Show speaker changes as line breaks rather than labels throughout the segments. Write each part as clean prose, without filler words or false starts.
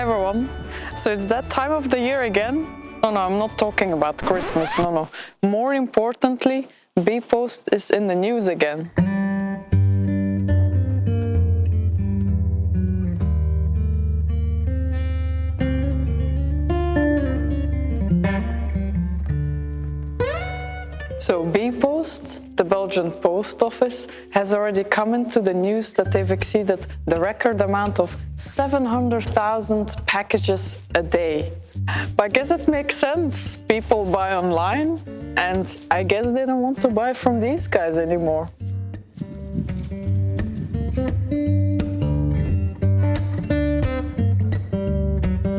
Hi everyone. So it's that time of the year again. No, I'm not talking about Christmas. No. More importantly, bpost is in the news again. So bpost, the Belgian post office, has already come into the news that they've exceeded the record amount of 700,000 packages a day. But I guess it makes sense. People buy online, and I guess they don't want to buy from these guys anymore.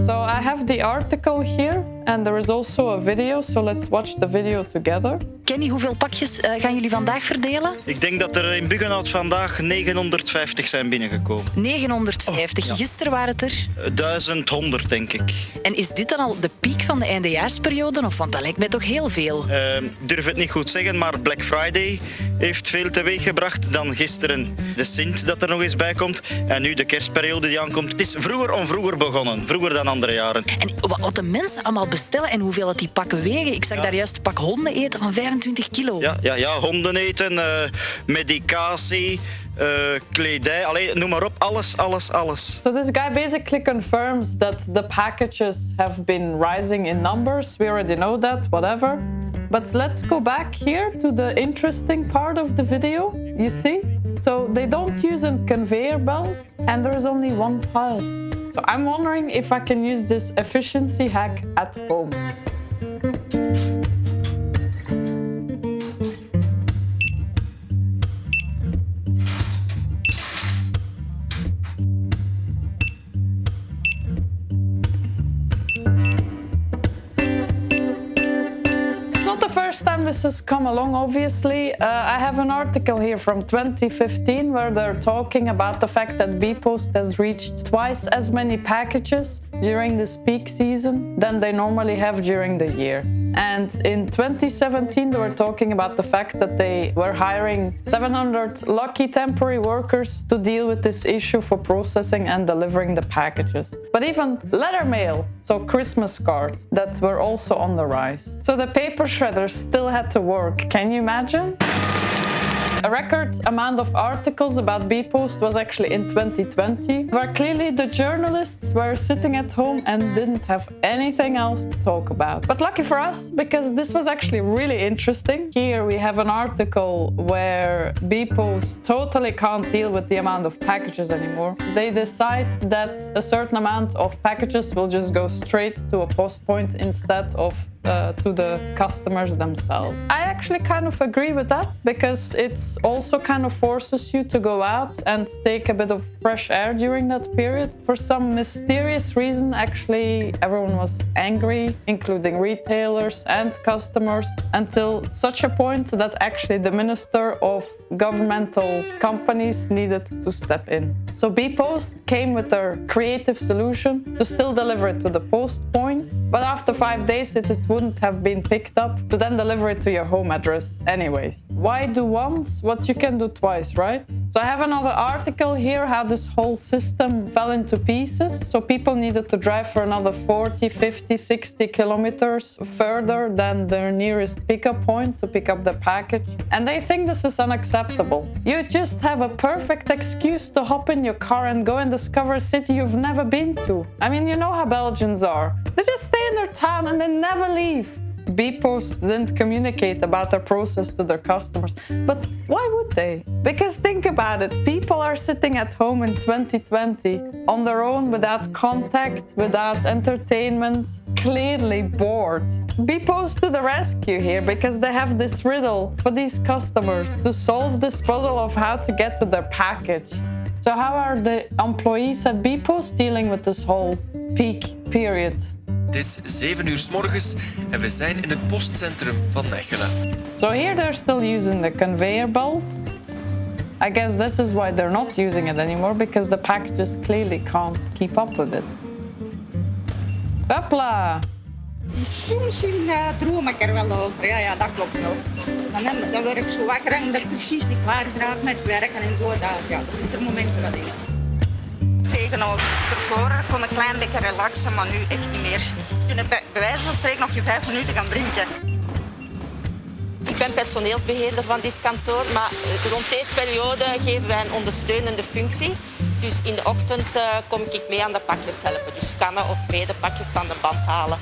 So I have the article here, and there is also a video, so let's watch the video together.
Kenny, hoeveel pakjes gaan jullie vandaag verdelen?
Ik denk dat er in Buggenhout vandaag 950 zijn binnengekomen.
950.
Ja.
Gisteren waren het er
1100, denk ik.
En is dit dan al de piek van de eindejaarsperiode? Of, want dat lijkt mij toch heel veel.
Ik durf het niet goed zeggen, maar Black Friday heeft veel teweeggebracht. Dan gisteren de Sint dat er nog eens bij komt. En nu de kerstperiode die aankomt. Het is vroeger begonnen. Vroeger dan andere jaren.
En wat de mensen allemaal bestellen en hoeveel dat die pakken wegen. Ik zag daar juist een pak honden eten van 25 kilo.
Ja, honden eten, medicatie, kledij, noem maar op, alles.
So this guy basically confirms that the packages have been rising in numbers. We already know that, whatever. But let's go back here to the interesting part of the video. You see? So they don't use a conveyor belt, and there is only one pile. So I'm wondering if I can use this efficiency hack at home. First time this has come along, obviously. I have an article here from 2015 where they're talking about the fact that bpost has reached twice as many packages during this peak season than they normally have during the year. And in 2017, they were talking about the fact that they were hiring 700 lucky temporary workers to deal with this issue for processing and delivering the packages. But even letter mail, so Christmas cards, that were also on the rise. So the paper shredders still had to work. Can you imagine? A record amount of articles about bpost was actually in 2020, where clearly the journalists were sitting at home and didn't have anything else to talk about. But lucky for us, because this was actually really interesting. Here we have an article where bpost totally can't deal with the amount of packages anymore. They decide that a certain amount of packages will just go straight to a post point instead of to the customers themselves. I actually kind of agree with that, because it also kind of forces you to go out and take a bit of fresh air during that period. For some mysterious reason, actually, everyone was angry, including retailers and customers, until such a point that actually the Minister of Governmental Companies needed to step in. So bpost came with their creative solution to still deliver it to the post point, but after 5 days it wouldn't have been picked up to then deliver it to your home address anyways. Why do once what you can do twice, right? So I have another article here how this whole system fell into pieces. So people needed to drive for another 40, 50, 60 kilometers further than their nearest pickup point to pick up their package. And they think this is unacceptable. You just have a perfect excuse to hop in your car and go and discover a city you've never been to. I mean, you know how Belgians are. They just stay in their town and they never leave. bpost didn't communicate about their process to their customers. But why would they? Because think about it, people are sitting at home in 2020 on their own, without contact, without entertainment, clearly bored. bpost to the rescue here, because they have this riddle for these customers to solve this puzzle of how to get to their package. So how are the employees at bpost dealing with this whole peak period?
Het is 7 uur 's morgens en we zijn in het postcentrum van Mechelen.
So here they're still using the conveyor belt. I guess this is why they're not using it anymore, because the packages clearly can't keep up with it. Hopla!
Soms droom ik er wel over, ja, dat klopt wel. Dan word ik zo wakker en ben ik precies niet klaar geraakt met werken en zo. Dat zit er momenten wel in. Ik genomen. Ervoor kon een klein beetje relaxen, maar nu echt niet meer. Je kunt bij wijze van spreken nog je 5 minuten gaan drinken.
Ik ben personeelsbeheerder van dit kantoor, maar rond deze periode geven wij een ondersteunende functie. Dus in de ochtend kom ik mee aan de pakjes helpen. Dus kannen of mee de pakjes van de band halen.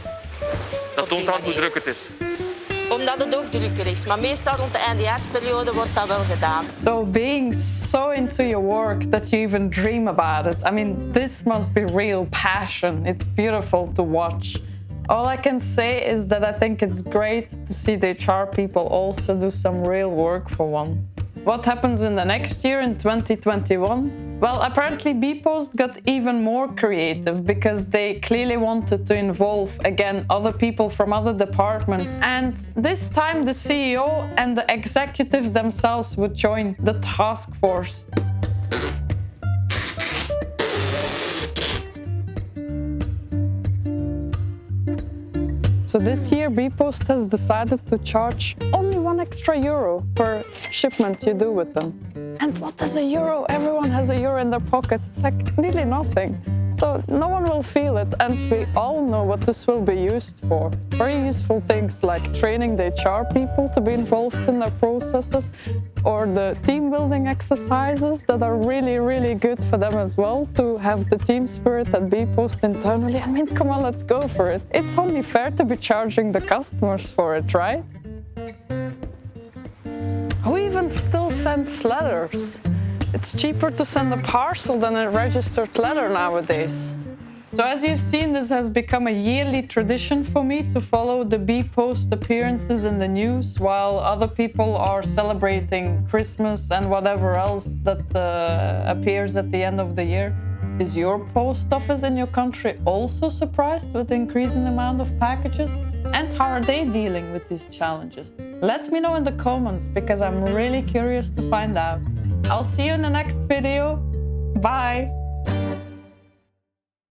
Dat toont aan hoe druk het is.
Omdat het ook drukker is. Maar meestal rond de eindejaarsperiode wordt dat wel gedaan.
So being so into your work that you even dream about it. I mean, this must be real passion. It's beautiful to watch. All I can say is that I think it's great to see the HR people also do some real work for once. What happens in the next year, in 2021? Well, apparently bpost got even more creative because they clearly wanted to involve, again, other people from other departments. And this time the CEO and the executives themselves would join the task force. So this year, bpost has decided to charge only €1 per shipment you do with them. And what is €1? Everyone has €1 in their pocket. It's like nearly nothing. So no one will feel it. And we all know what this will be used for. Very useful things like training the HR people to be involved in their processes, or the team building exercises that are really, really good for them as well, to have the team spirit at bpost internally. I mean, come on, let's go for it. It's only fair to be charging the customers for it, right? Who even still sends letters? It's cheaper to send a parcel than a registered letter nowadays. So as you've seen, this has become a yearly tradition for me to follow the bpost appearances in the news while other people are celebrating Christmas and whatever else that appears at the end of the year. Is your post office in your country also surprised with the increasing amount of packages? And how are they dealing with these challenges? Let me know in the comments because I'm really curious to find out. I'll see you in the next video. Bye!